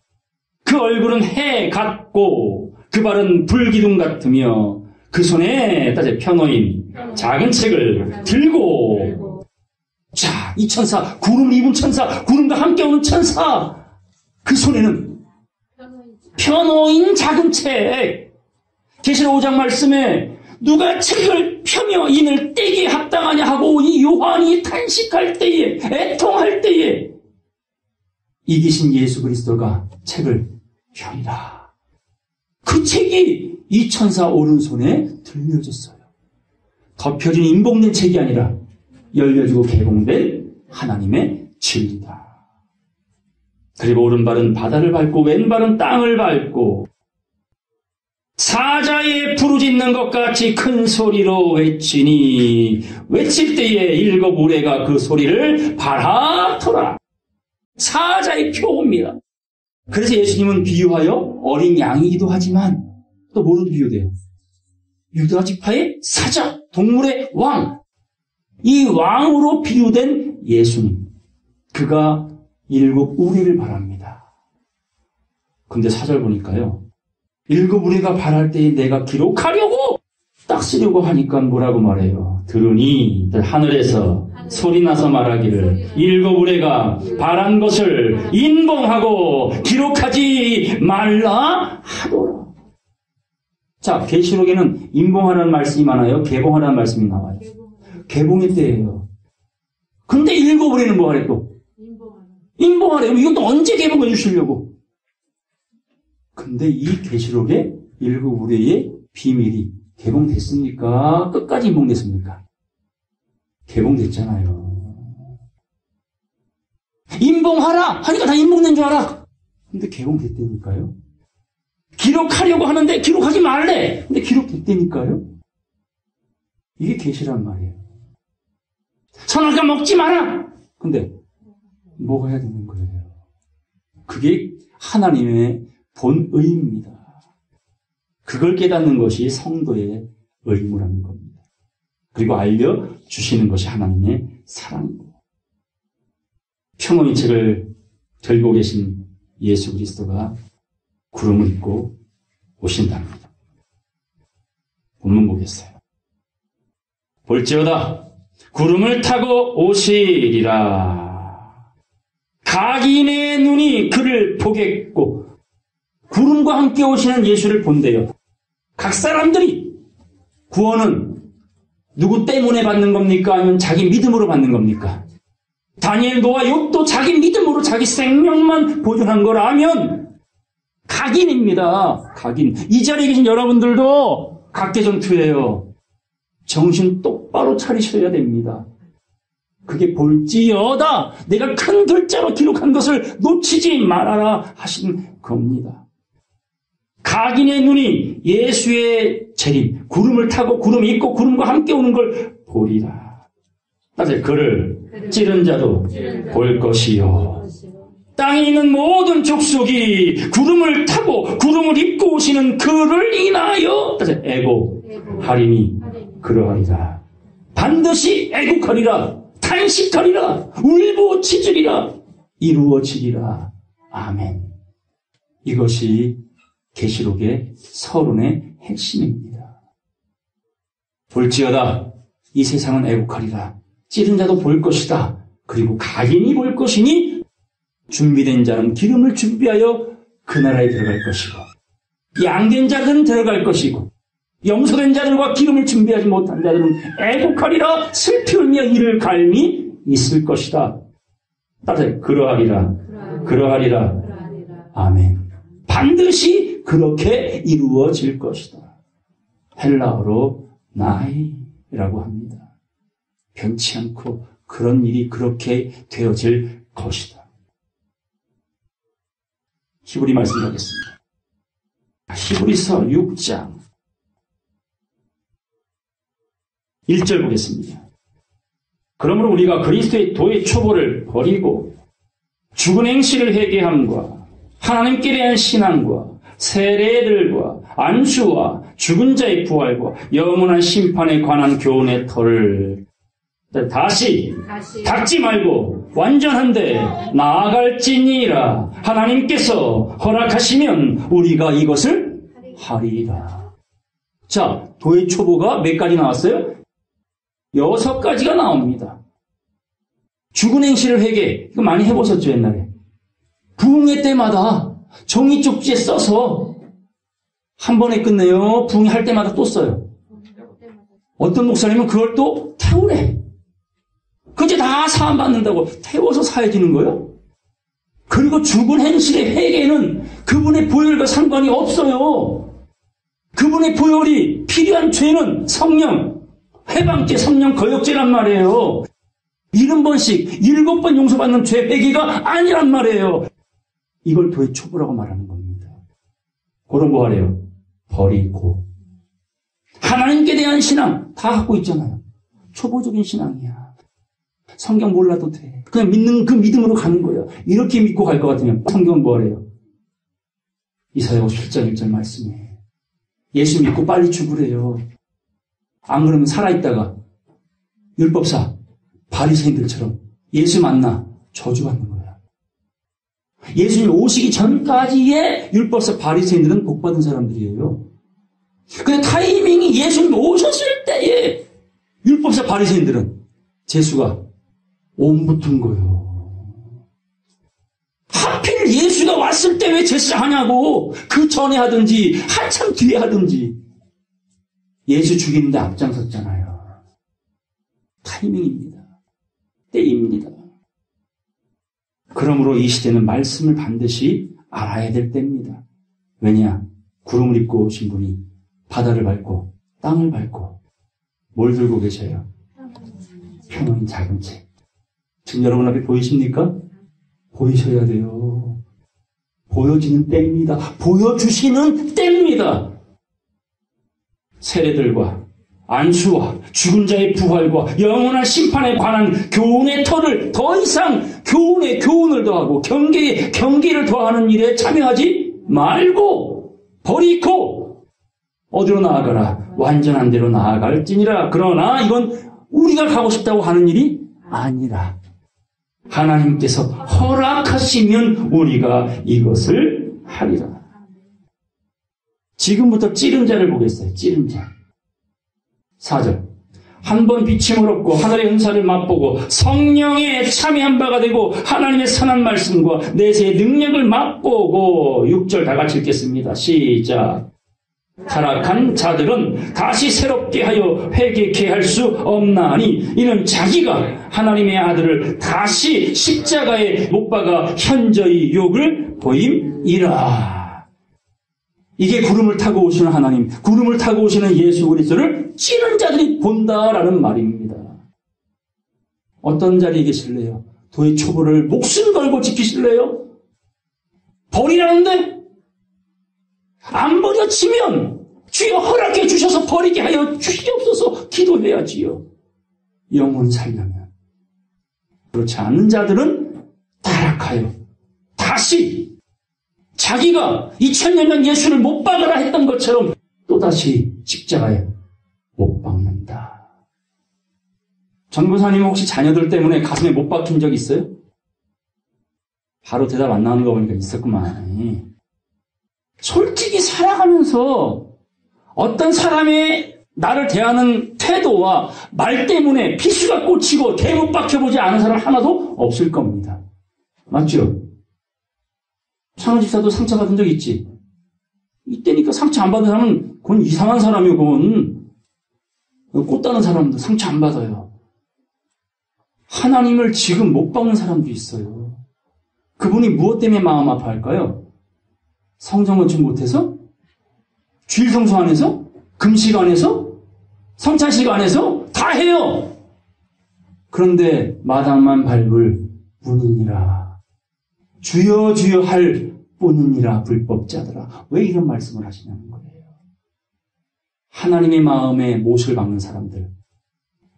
그 얼굴은 해 같고 그 발은 불기둥 같으며 그 손에 따져 펴놓인 작은 책을 들고, 자, 이 천사, 구름을 입은 천사, 구름과 함께 오는 천사, 그 손에는 펴놓인 작은 책. 계시록 5장 말씀에 누가 책을 펴며 인을 떼기에 합당하냐 하고 이 요한이 탄식할 때에, 애통할 때에 이기신 예수 그리스도가 책을 펴리라. 그 책이 이 천사 오른손에 들려졌어요. 덮여진 인봉된 책이 아니라 열려지고 개봉된 하나님의 진리다. 그리고 오른발은 바다를 밟고 왼발은 땅을 밟고 사자의 부르짖는 것 같이 큰 소리로 외치니 외칠 때에 7 우레가 그 소리를 바라더라. 사자의 표입니다. 그래서 예수님은 비유하여 어린 양이기도 하지만 또 뭐로 비유돼요? 유다 지파의 사자, 동물의 왕. 이 왕으로 비유된 예수님. 그가 7 우레를 바랍니다. 근데 4절 보니까요. 7 우레가 바랄 때에 내가 기록하려고 딱 쓰려고 하니까 뭐라고 말해요? 들으니 하늘에서 소리나서 말하기를 일곱 우레가 바란 것을 인봉하고 기록하지 말라 하도록. 자, 계시록에는 인봉하라는 말씀이 많아요? 개봉하라는 말씀이 나와요? 개봉의 때예요. 근데 일곱 우레는 뭐 하래 또? 인봉하래요. 이것도 언제 개봉해 주시려고? 근데 이 계시록에 일곱 우레의 비밀이 개봉됐습니까? 끝까지 인봉됐습니까? 개봉됐잖아요. 인봉하라 하니까 다 인봉된 줄 알아. 근데 개봉됐다니까요. 기록하려고 하는데 기록하지 말래. 근데 기록됐다니까요. 이게 계시란 말이에요. 선악과 먹지 마라. 근데 먹어야 되는 거예요. 그게 하나님의 본의입니다. 그걸 깨닫는 것이 성도의 의무라는 겁니다. 그리고 알려주시는 것이 하나님의 사랑이고. 평화의 책을 들고 계신 예수 그리스도가 구름을 입고 오신답니다. 본문 보겠어요. 볼지어다 구름을 타고 오시리라. 각인의 눈이 그를 보겠고. 구름과 함께 오시는 예수를 본대요. 각 사람들이. 구원은 누구 때문에 받는 겁니까? 아니면 자기 믿음으로 받는 겁니까? 다니엘, 노아, 욥도 자기 믿음으로 자기 생명만 보존한 거라면 각인입니다. 각인. 이 자리에 계신 여러분들도 각계전투예요. 정신 똑바로 차리셔야 됩니다. 그게 볼지어다 내가 큰 글자로 기록한 것을 놓치지 말아라 하신 겁니다. 각인의 눈이 예수의 재림, 구름을 타고 구름이 있고 구름과 함께 오는 걸 보리라. 따라서 그를 찌른 자도 볼 것이요. 땅에 있는 모든 족속이 구름을 타고 구름을 입고 오시는 그를 인하여 애곡하리니 그러하리라. 반드시 애곡하리라. 탄식하리라. 울부짖으리라. 이루어지리라. 아멘. 이것이 계시록의 서론의 핵심입니다. 볼지어다 이 세상은 애곡하리라. 찌른 자도 볼 것이다. 그리고 각인이 볼 것이니 준비된 자는 기름을 준비하여 그 나라에 들어갈 것이고 양된 자들은 들어갈 것이고 염소된 자들과 기름을 준비하지 못한 자들은 애곡하리라. 슬피 울며 이를 갈미 있을 것이다. 따라서 그러하리라. 그러하리라. 아멘. 반드시 그렇게 이루어질 것이다. 헬라어로 나이라고 합니다. 변치 않고 그런 일이 그렇게 되어질 것이다. 히브리 말씀 가겠습니다. 히브리서 6장 1절 보겠습니다. 그러므로 우리가 그리스도의 도의 초보를 버리고 죽은 행실을 회개함과 하나님께 대한 신앙과 세례들과 안수와 죽은 자의 부활과 영원한 심판에 관한 교훈의 터를 다시 닦지 말고 완전한데 나아갈지니라. 하나님께서 허락하시면 우리가 이것을 하리라. 자, 도의 초보가 몇 가지 나왔어요? 6가지가 나옵니다. 죽은 행실을 회개, 이거 많이 해보셨죠, 옛날에? 부흥회 때마다 종이 쪽지에 써서 한 번에 끝내요. 부흥회 할 때마다 또 써요. 어떤 목사님은 그걸 또 태우래. 그게 다 사함받는다고 태워서 사해지는 거예요. 그리고 죽은 행실의 회개는 그분의 보혈과 상관이 없어요. 그분의 보혈이 필요한 죄는 성령, 해방죄, 성령 거역죄란 말이에요. 70번씩 7번 용서받는 죄 회개가 아니란 말이에요. 이걸 도의 초보라고 말하는 겁니다. 그럼 뭐 하래요? 버리고. 하나님께 대한 신앙 다 하고 있잖아요. 초보적인 신앙이야. 성경 몰라도 돼. 그냥 믿는 그 믿음으로 가는 거예요. 이렇게 믿고 갈 것 같으면 성경은 뭐래요? 이사야 57장 1절 말씀이에요. 예수 믿고 빨리 죽으래요. 안 그러면 살아있다가 율법사, 바리새인들처럼 예수 만나 저주받는 거야. 예수님 오시기 전까지의 율법사, 바리새인들은 복받은 사람들이에요. 근데 타이밍이 예수님 오셨을 때에 율법사 바리새인들은 재수가 온 붙은 거예요. 하필 예수가 왔을 때 왜 제사하냐고. 그 전에 하든지 한참 뒤에 하든지. 예수 죽이는데 앞장섰잖아요. 타이밍입니다. 때입니다. 그러므로 이 시대는 말씀을 반드시 알아야 될 때입니다. 왜냐? 구름을 입고 오신 분이 바다를 밟고 땅을 밟고 뭘 들고 계셔요? 평온 작은 책. 지금 여러분 앞에 보이십니까? 보이셔야 돼요. 보여지는 때입니다. 보여주시는 때입니다. 세례들과 안수와 죽은 자의 부활과 영원한 심판에 관한 교훈의 터를 더 이상 교훈에 교훈을 더하고 경계에 경계를 더하는 일에 참여하지 말고 버리고 어디로 나아가라? 완전한 데로 나아갈지니라. 그러나 이건 우리가 가고 싶다고 하는 일이 아니라 하나님께서 허락하시면 우리가 이것을 하리라. 지금부터 찌른 자를 보겠어요. 찌른 자. 4절. 한 번 비침을 얻고 하늘의 은사를 맛보고 성령에 참여한 바가 되고 하나님의 선한 말씀과 내세의 능력을 맛보고 6절 다 같이 읽겠습니다. 시작. 타락한 자들은 다시 새롭게 하여 회개케 할 수 없나니 이는 자기가 하나님의 아들을 다시 십자가에 못 박아 현저히 욕을 보임이라. 이게 구름을 타고 오시는 하나님, 구름을 타고 오시는 예수 그리스도를 찌는 자들이 본다라는 말입니다. 어떤 자리에 계실래요? 도의 촛불을 목숨 걸고 지키실래요? 버리라는데? 안 버려치면 주여 허락해 주셔서 버리게 하여 주시옵소서 기도해야지요. 영혼 살려면. 그렇지 않은 자들은 타락하여 다시 자기가 2000년 전 예수를 못 박으라 했던 것처럼 또다시 십자가에 못 박는다. 전도사님 혹시 자녀들 때문에 가슴에 못 박힌 적 있어요? 바로 대답 안 나오는 거 보니까 있었구만. 솔직히 살아가면서 어떤 사람의 나를 대하는 태도와 말 때문에 피수가 꽂히고 대못 박혀보지 않은 사람 하나도 없을 겁니다. 맞죠? 창원 집사도 상처받은 적 있지? 이때니까 상처 안 받은 사람은 그건 이상한 사람이고 그건 꽃다는 사람도 상처 안 받아요. 하나님을 지금 못 박는 사람도 있어요. 그분이 무엇 때문에 마음 아파할까요? 성경 건축 못해서? 주일 성수 안에서? 금식 안에서? 성찬식 안에서? 다 해요! 그런데 마당만 밟을 뿐이니라. 주여 주여 할 뿐이니라 불법자들아. 왜 이런 말씀을 하시냐는 거예요. 하나님의 마음에 못을 박는 사람들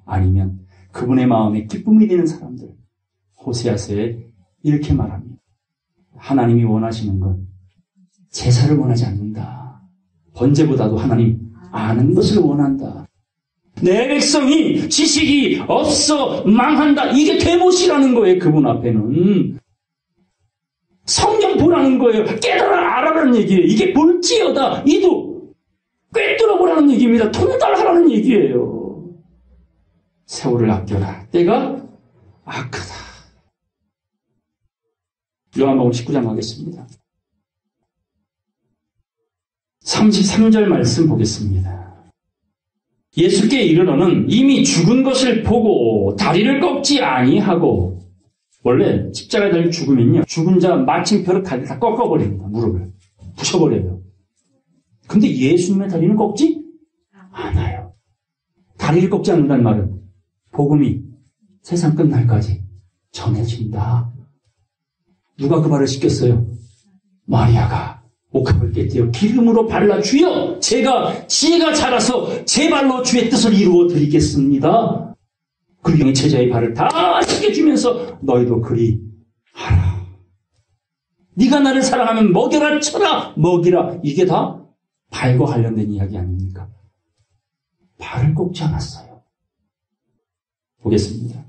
아니면 그분의 마음에 기쁨이 되는 사람들. 호세아서에 이렇게 말합니다. 하나님이 원하시는 건 제사를 원하지 않는다. 번제보다도 하나님 아는 것을 원한다. 내 백성이 지식이 없어 망한다. 이게 되못이라는 거예요. 그분 앞에는. 성경 보라는 거예요. 깨달아 알아라는 얘기예요. 이게 볼지어다. 이도 꿰뚫어 보라는 얘기입니다. 통달하라는 얘기예요. 세월을 아껴라. 때가 악하다. 요한복음 19장 하겠습니다. 33절 말씀 보겠습니다. 예수께 이르러는 이미 죽은 것을 보고 다리를 꺾지 아니하고. 원래 십자가에 달려 죽으면요, 죽은 자 마침표로 다리를 다 꺾어버립니다. 무릎을 부셔버려요. 근데 예수님의 다리는 꺾지 않아요. 다리를 꺾지 않는다는 말은 복음이 세상 끝날까지 전해진다. 누가 그 말을 시켰어요? 마리아가 옥합을 깨뜨려 기름으로 발라 주여 지가 자라서 제 발로 주의 뜻을 이루어 드리겠습니다. 그리고 제자의 발을 다 씻겨주면서 너희도 그리 하라. 네가 나를 사랑하면 먹여라 쳐라 먹이라. 이게 다 발과 관련된 이야기 아닙니까? 발을 꺾지 않았어요. 보겠습니다.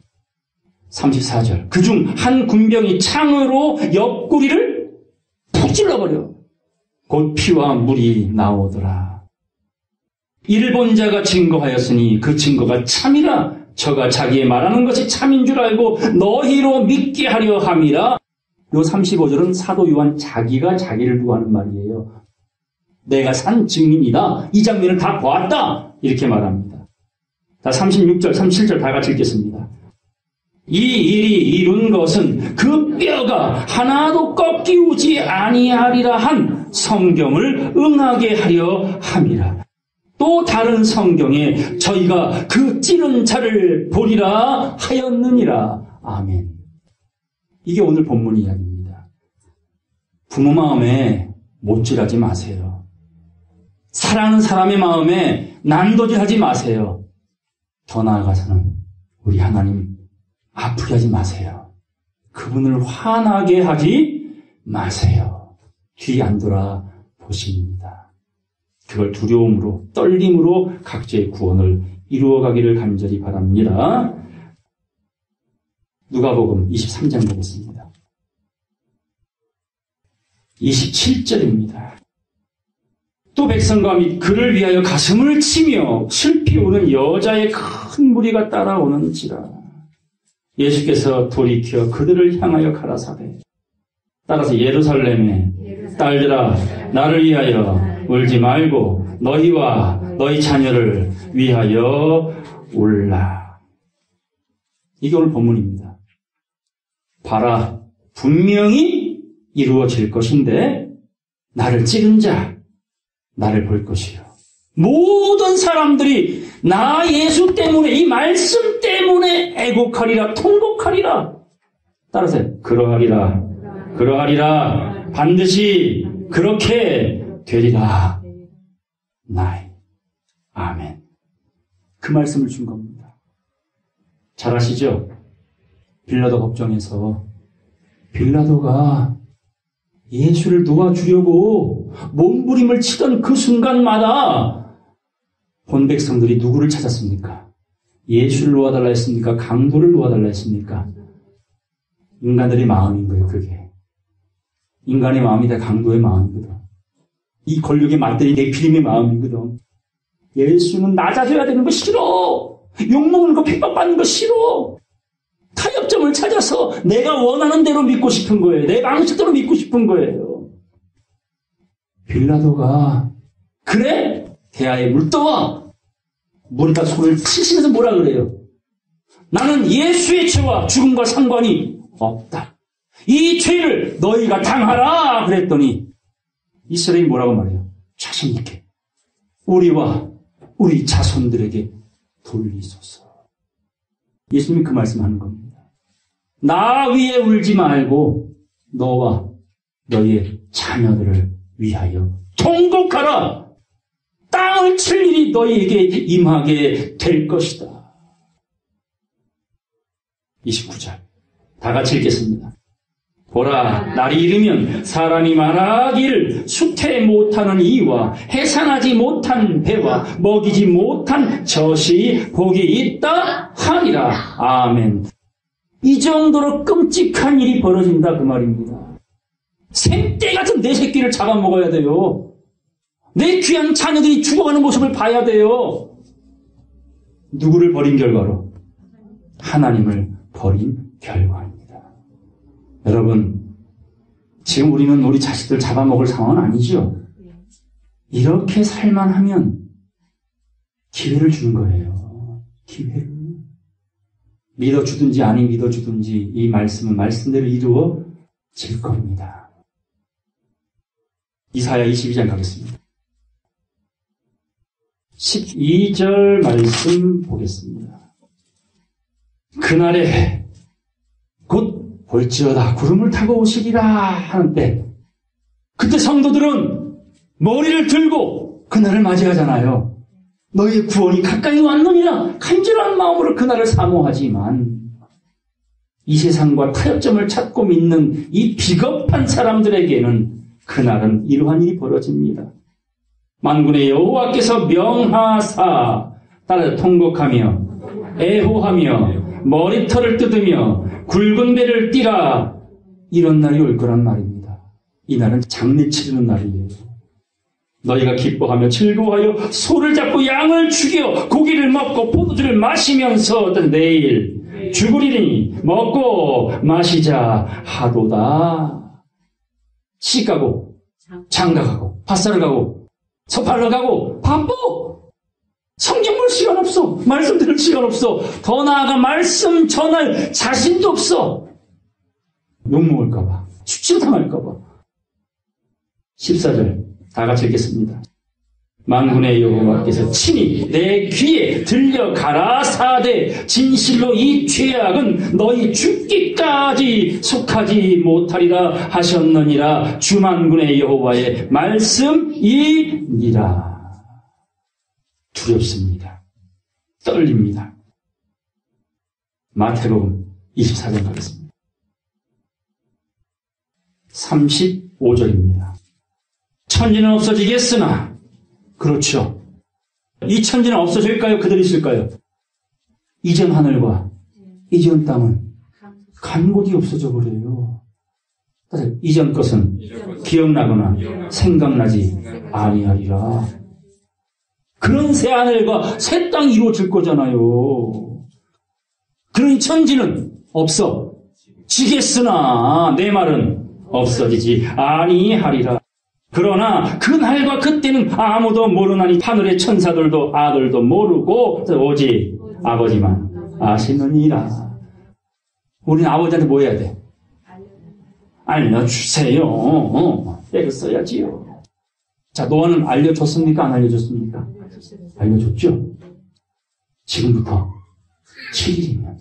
34절. 그중 한 군병이 창으로 옆구리를 푹 찔러버려. 곧 피와 물이 나오더라. 이를 본 자가 증거하였으니 그 증거가 참이라. 저가 자기의 말하는 것이 참인 줄 알고 너희로 믿게 하려 함이라. 요 35절은 사도 요한 자기가 자기를 두고 하는 말이에요. 내가 산 증인이다. 이 장면을 다 보았다. 이렇게 말합니다. 자, 36절, 37절 다 같이 읽겠습니다. 이 일이 이룬 것은 그 뼈가 하나도 꺾이우지 아니하리라 한 성경을 응하게 하려 함이라. 또 다른 성경에 저희가 그 찌른 자를 보리라 하였느니라. 아멘. 이게 오늘 본문 이야기입니다. 부모 마음에 못질하지 마세요. 사랑하는 사람의 마음에 난도질하지 마세요. 더 나아가서는 우리 하나님 아프게 하지 마세요. 그분을 화나게 하지 마세요. 뒤 안 돌아 보십니다. 그걸 두려움으로 떨림으로 각자의 구원을 이루어가기를 간절히 바랍니다. 누가복음 23장 보겠습니다. 27절입니다. 또 백성과 및 그를 위하여 가슴을 치며 슬피 우는 여자의 큰 무리가 따라오는지라. 예수께서 돌이켜 그들을 향하여 가라사대. 따라서 예루살렘의 딸들아 나를 위하여 울지 말고 너희와 너희 자녀를 위하여 울라. 이게 오늘 본문입니다. 봐라, 분명히 이루어질 것인데 나를 찌른 자 나를 볼 것이요. 모든 사람들이 나 예수 때문에 이 말씀 때문에 애곡하리라 통곡하리라. 따라서 그러하리라 그러하리라 반드시 그렇게 되리라. 나이. 아멘. 그 말씀을 준 겁니다. 잘 아시죠? 빌라도 법정에서 빌라도가 예수를 놓아주려고 몸부림을 치던 그 순간마다 본 백성들이 누구를 찾았습니까? 예수를 놓아달라 했습니까? 강도를 놓아달라 했습니까? 인간들의 마음인 거예요, 그게. 인간의 마음이 다 강도의 마음이거든. 이 권력에 맞대는 네피림의 마음이거든. 예수는 낮아져야 되는 거 싫어. 욕먹는 거 핍박받는 거 싫어. 타협점을 찾아서 내가 원하는 대로 믿고 싶은 거예요. 내 방식대로 믿고 싶은 거예요. 빌라도가 그래? 대야에 물 떠와. 물에다 손을 치시면서 뭐라 그래요? 나는 예수의 죄와 죽음과 상관이 없다. 이 죄를 너희가 당하라 그랬더니 이스라엘이 뭐라고 말해요? 자신 있게 우리와 우리 자손들에게 돌리소서. 예수님이 그 말씀하는 겁니다. 나 위에 울지 말고 너와 너희의 자녀들을 위하여 통곡하라. 땅을 칠 일이 너희에게 임하게 될 것이다. 29절 다 같이 읽겠습니다. 보라, 날이 이르면 사람이 말하기를 수태 못하는 이와 해산하지 못한 배와 먹이지 못한 젖이 복이 있다 하리라. 아멘. 이 정도로 끔찍한 일이 벌어진다 그 말입니다. 생떼 같은 내 새끼를 잡아먹어야 돼요. 내 귀한 자녀들이 죽어가는 모습을 봐야 돼요. 누구를 버린 결과로? 하나님을 버린 결과입니다. 여러분, 지금 우리는 우리 자식들 잡아먹을 상황은 아니죠. 이렇게 살만 하면 기회를 주는 거예요. 기회를. 믿어주든지 아니 믿어주든지 이 말씀은 말씀대로 이루어질 겁니다. 이사야 22장 가겠습니다. 12절 말씀 보겠습니다. 그날에 곧 볼지어다 구름을 타고 오시리라 하는 때, 그때 성도들은 머리를 들고 그날을 맞이하잖아요. 너희의 구원이 가까이 왔느니라 간절한 마음으로 그날을 사모하지만 이 세상과 타협점을 찾고 믿는 이 비겁한 사람들에게는 그날은 이러한 일이 벌어집니다. 만군의 여호와께서 명하사 따라 통곡하며 애호하며 머리털을 뜯으며 굵은 배를 띠라. 이런 날이 올 거란 말입니다. 이 날은 장례 치르는 날이에요. 너희가 기뻐하며 즐거워하여 소를 잡고 양을 죽여 고기를 먹고 포도주를 마시면서 내일 죽으리니 먹고 마시자 하도다. 시가고 장가가고 밭사러 가고 섭하러 가고 바빠. 성경 볼 시간 없어. 말씀 들을 시간 없어. 더 나아가 말씀 전할 자신도 없어. 욕먹을까봐, 수치당할까봐. 14절 다 같이 읽겠습니다. 만군의 여호와께서 친히 내 귀에 들려 가라사대 진실로 이 죄악은 너희 죽기까지 속하지 못하리라 하셨느니라. 주만군의 여호와의 말씀이니라. 두렵습니다. 떨립니다. 마태복음 24장 가겠습니다. 35절입니다. 천지는 없어지겠으나, 그렇죠. 이 천지는 없어질까요? 그대로 있을까요? 이전 하늘과 이전 땅은 간곳이 없어져 버려요. 이전 것은 기억나거나 생각나지 아니하리라. 그런 새 하늘과 새 땅이 이루어질 거잖아요. 그러니 천지는 없어지겠으나 내 말은 없어지지 아니하리라. 그러나 그날과 그때는 아무도 모르나니 하늘의 천사들도 아들도 모르고 오직 아버지만 아시느니라. 우리는 아버지한테 뭐 해야 돼? 알려주세요. 때를 써야지요. 자, 노아는 알려줬습니까? 안 알려줬습니까? 알려줬죠? 지금부터 7일이면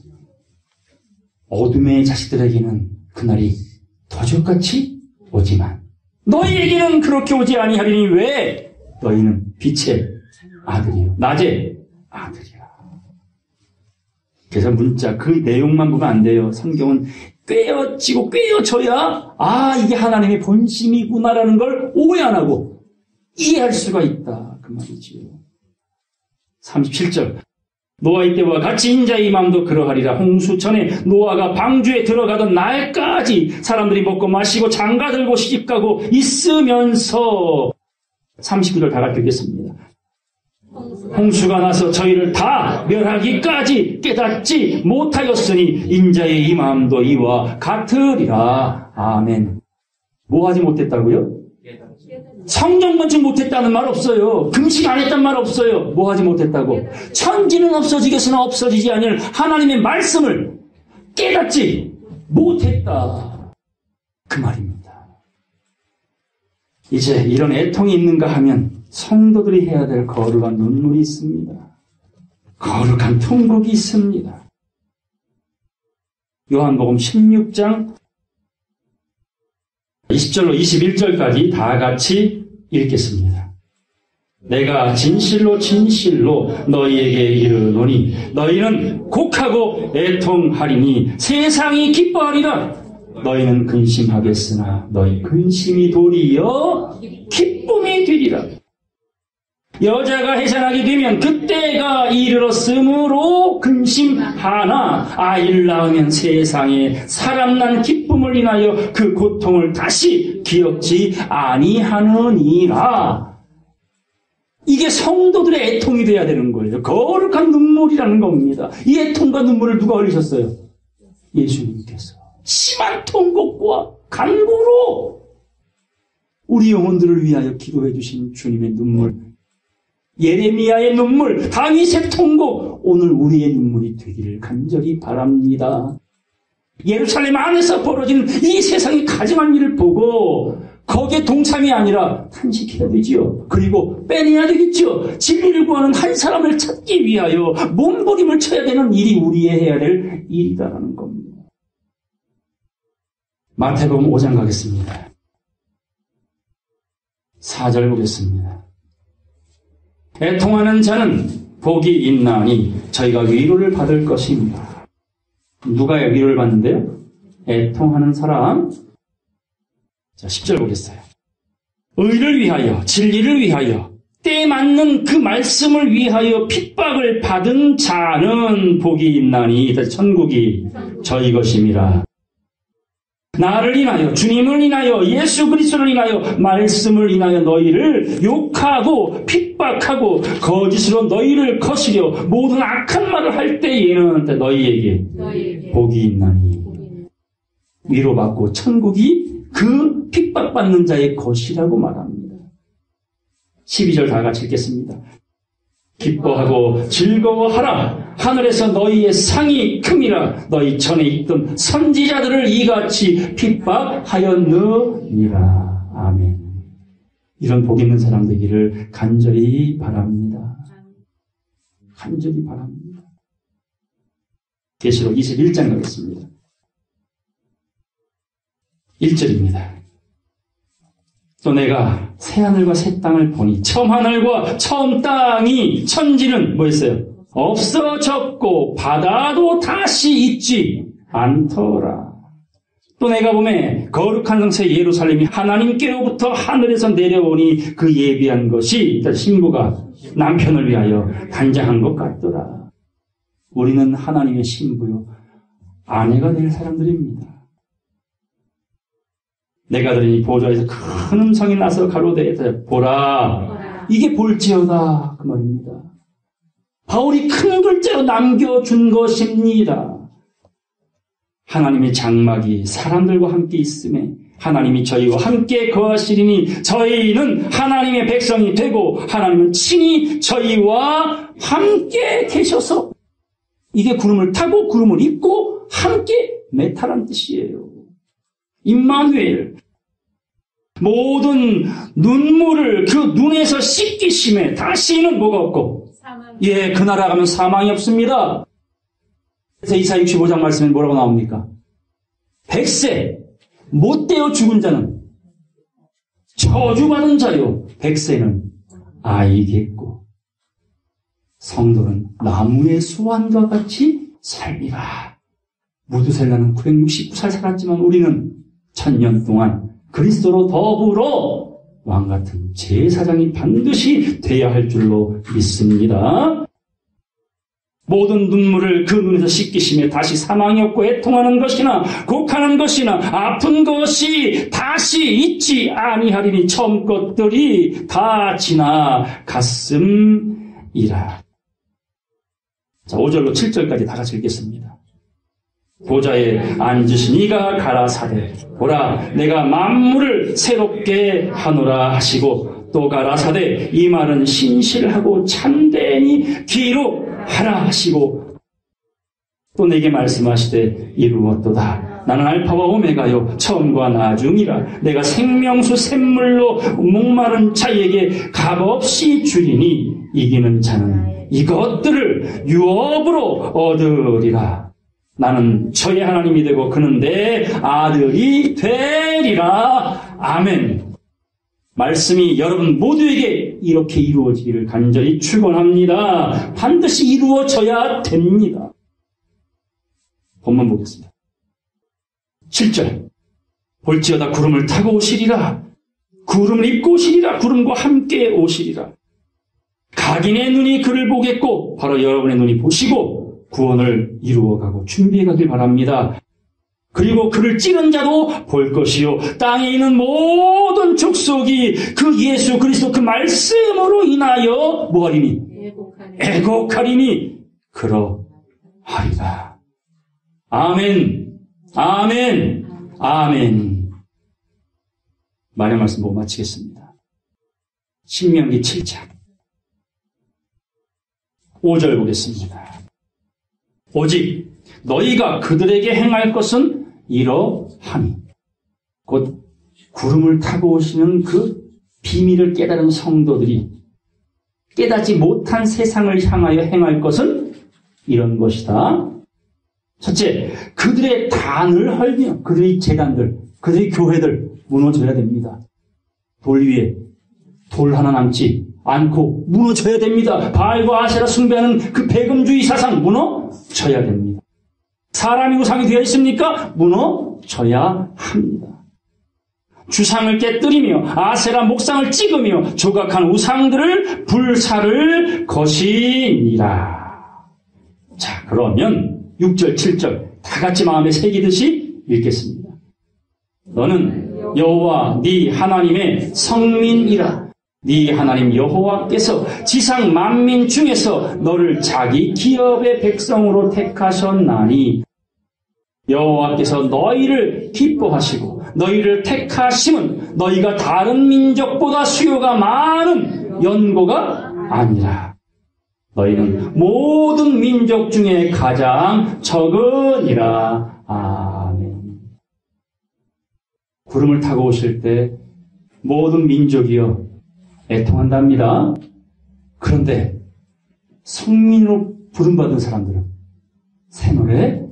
어둠의 자식들에게는 그날이 도적같이 오지만 너희에게는 그렇게 오지 아니하리니 왜? 너희는 빛의 아들이요 낮의 아들이라. 그래서 문자 그 내용만 보면 안 돼요. 성경은 꿰어지고 꿰어져야 이게 하나님의 본심이구나라는 걸 오해 안 하고 이해할 수가 있다. 그 말이지요. 37절 노아의 때와 같이 인자의 마음도 그러하리라. 홍수천에 노아가 방주에 들어가던 날까지 사람들이 먹고 마시고 장가들고 시집가고 있으면서 39절 다 같이 읽겠습니다. 홍수가 나서 저희를 다 멸하기까지 깨닫지 못하였으니 인자의 이 마음도 이와 같으리라. 아멘. 뭐 하지 못했다고요? 성경 건축 못했다는 말 없어요. 금식 안 했단 말 없어요. 뭐 하지 못했다고? 천지는 없어지겠으나 없어지지 아니할 하나님의 말씀을 깨닫지 못했다. 그 말입니다. 이제 이런 애통이 있는가 하면 성도들이 해야 될 거룩한 눈물이 있습니다. 거룩한 통곡이 있습니다. 요한복음 16장 20절로 21절까지 다 같이 읽겠습니다. 내가 진실로 진실로 너희에게 이르노니 너희는 곡하고 애통하리니 세상이 기뻐하리라. 너희는 근심하겠으나 너희 근심이 도리어 기쁨이 되리라. 여자가 해산하게 되면 그때가 이르렀으므로 근심하나 아이를 낳으면 세상에 사람 난 기쁨을 인하여 그 고통을 다시 기억지 아니하느니라. 이게 성도들의 애통이 돼야 되는 거예요. 거룩한 눈물이라는 겁니다. 이 애통과 눈물을 누가 흘리셨어요? 예수님께서 심한 통곡과 간구로 우리 영혼들을 위하여 기도해 주신 주님의 눈물, 예레미야의 눈물, 다윗의 통곡, 오늘 우리의 눈물이 되기를 간절히 바랍니다. 예루살렘 안에서 벌어지는 이 세상의 가증한 일을 보고 거기에 동참이 아니라 탄식해야 되지요. 그리고 빼내야 되겠죠. 진리를 구하는 한 사람을 찾기 위하여 몸부림을 쳐야 되는 일이 우리의 해야 될 일이다라는 겁니다. 마태복음 5장 가겠습니다. 4절 보겠습니다. 애통하는 자는 복이 있나니 저희가 위로를 받을 것입니다. 누가 위로를 받는데요? 애통하는 사람. 자, 10절 보겠어요. 의를 위하여, 진리를 위하여, 때에 맞는 그 말씀을 위하여 핍박을 받은 자는 복이 있나니 천국이 저희 것임이라. 나를 인하여, 주님을 인하여, 예수 그리스도를 인하여, 말씀을 인하여 너희를 욕하고 핍박하고 거짓으로 너희를 거스려 모든 악한 말을 할 때에는 너희에게 복이 있나니 위로받고 천국이 그 핍박받는 자의 것이라고 말합니다. 12절 다 같이 읽겠습니다. 기뻐하고 즐거워하라. 하늘에서 너희의 상이 큼이라. 너희 전에 있던 선지자들을 이같이 핍박하였느니라. 아멘. 이런 복 있는 사람 되기를 간절히 바랍니다. 간절히 바랍니다. 계시록 21장 가겠습니다. 1절입니다. 또 내가 새하늘과 새 땅을 보니 처음 하늘과 처음 땅이 천지는 뭐였어요? 없어졌고 바다도 다시 있지 않더라. 또 내가 보매 거룩한 성새 예루살렘이 하나님께로부터 하늘에서 내려오니 그 예비한 것이 신부가 남편을 위하여 단장한 것 같더라. 우리는 하나님의 신부요 아내가 될 사람들입니다. 내가 들으니 보좌에서 큰 음성이 나서 가로되 보라 이게 볼지어다 그 말입니다. 바울이 큰 글자로 남겨준 것입니다. 하나님의 장막이 사람들과 함께 있음에 하나님이 저희와 함께 거하시리니 저희는 하나님의 백성이 되고 하나님은 친히 저희와 함께 계셔서 이게 구름을 타고 구름을 입고 함께 메타란 뜻이에요. 임마누엘. 모든 눈물을 그 눈에서 씻기심에 다시는 뭐가 없고 예, 그 나라 가면 사망이 없습니다. 그래서 이사야 65장 말씀에 뭐라고 나옵니까? 100세 못되어 죽은 자는 저주받은 자요 100세는 아이겠고 성도는 나무의 수완과 같이 삶이라. 무두셀라는 969살 살았지만 우리는 1000년 동안 그리스도로 더불어 왕같은 제사장이 반드시 되어야 할 줄로 믿습니다. 모든 눈물을 그 눈에서 씻기심에 다시 사망이 없고 애통하는 것이나 곡하는 것이나 아픈 것이 다시 있지 아니하리니 처음 것들이 다 지나갔음이라. 자, 5절로 7절까지 다 같이 읽겠습니다. 보좌에 앉으신 이가 가라사대 보라 내가 만물을 새롭게 하노라 하시고 또 가라사대 이 말은 신실하고 참되니 기록하라 하시고 또 내게 말씀하시되 이루었도다. 나는 알파와 오메가요 처음과 나중이라. 내가 생명수 샘물로 목마른 자에게 값없이 주리니 이기는 자는 이것들을 유업으로 얻으리라. 나는 저의 하나님이 되고 그는 내 아들이 되리라. 아멘. 말씀이 여러분 모두에게 이렇게 이루어지기를 간절히 축원합니다. 반드시 이루어져야 됩니다. 본문 보겠습니다. 7절 볼지어다 구름을 타고 오시리라. 구름을 입고 오시리라. 구름과 함께 오시리라. 각인의 눈이 그를 보겠고 바로 여러분의 눈이 보시고 구원을 이루어가고 준비해가길 바랍니다. 그리고 그를 찌른 자도 볼 것이요 땅에 있는 모든 족속이 그 예수 그리스도 그 말씀으로 인하여 뭐하리니? 애곡하리니 그러하리라. 아멘. 아멘. 아멘. 마지막 말씀 보고 마치겠습니다. 신명기 7장 5절 보겠습니다. 오직 너희가 그들에게 행할 것은 이러하니 곧 구름을 타고 오시는 그 비밀을 깨달은 성도들이 깨닫지 못한 세상을 향하여 행할 것은 이런 것이다. 첫째, 그들의 단을 헐며 그들의 제단들, 그들의 교회들 무너져야 됩니다. 돌 위에 돌 하나 남지 않고 무너져야 됩니다. 바알과 아세라 숭배하는 그 배금주의 사상 무너져야 됩니다. 사람이 우상이 되어 있습니까? 무너져야 합니다. 주상을 깨뜨리며 아세라 목상을 찍으며 조각한 우상들을 불사를 것이니라. 자, 그러면 6절, 7절 다 같이 마음에 새기듯이 읽겠습니다. 너는 여호와 네 하나님의 성민이라. 네 하나님 여호와께서 지상 만민 중에서 너를 자기 기업의 백성으로 택하셨나니 여호와께서 너희를 기뻐하시고 너희를 택하심은 너희가 다른 민족보다 수요가 많은 연고가 아니라 너희는 모든 민족 중에 가장 적으니라. 아멘. 구름을 타고 오실 때 모든 민족이여 애통한답니다. 그런데 성민으로 부름받은 사람들은 새 노래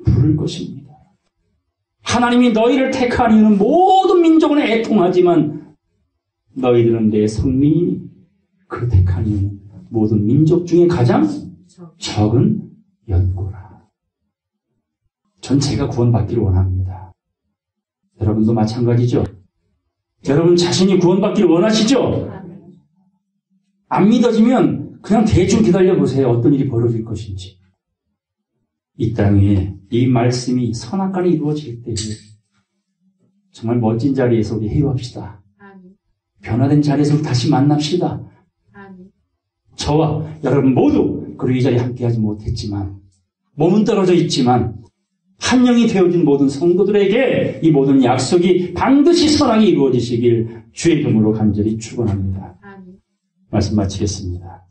부를 것입니다. 하나님이 너희를 택한 이유는 모든 민족은 애통하지만 너희들은 내 성민이니 그 택한 이유는 모든 민족 중에 가장 적은 연고라. 전체가 구원받기를 원합니다. 여러분도 마찬가지죠? 여러분 자신이 구원받기를 원하시죠? 안 믿어지면 그냥 대충 기다려보세요. 어떤 일이 벌어질 것인지. 이 땅 위에 이 말씀이 선악간에 이루어질 때에 정말 멋진 자리에서 우리 회유합시다. 변화된 자리에서 우리 다시 만납시다. 저와 여러분 모두 그리고 이 자리에 함께하지 못했지만 몸은 떨어져 있지만 한 영이 되어진 모든 성도들에게 이 모든 약속이 반드시 선하게 이루어지시길 주의 이름으로 간절히 축원합니다. 말씀 마치겠습니다.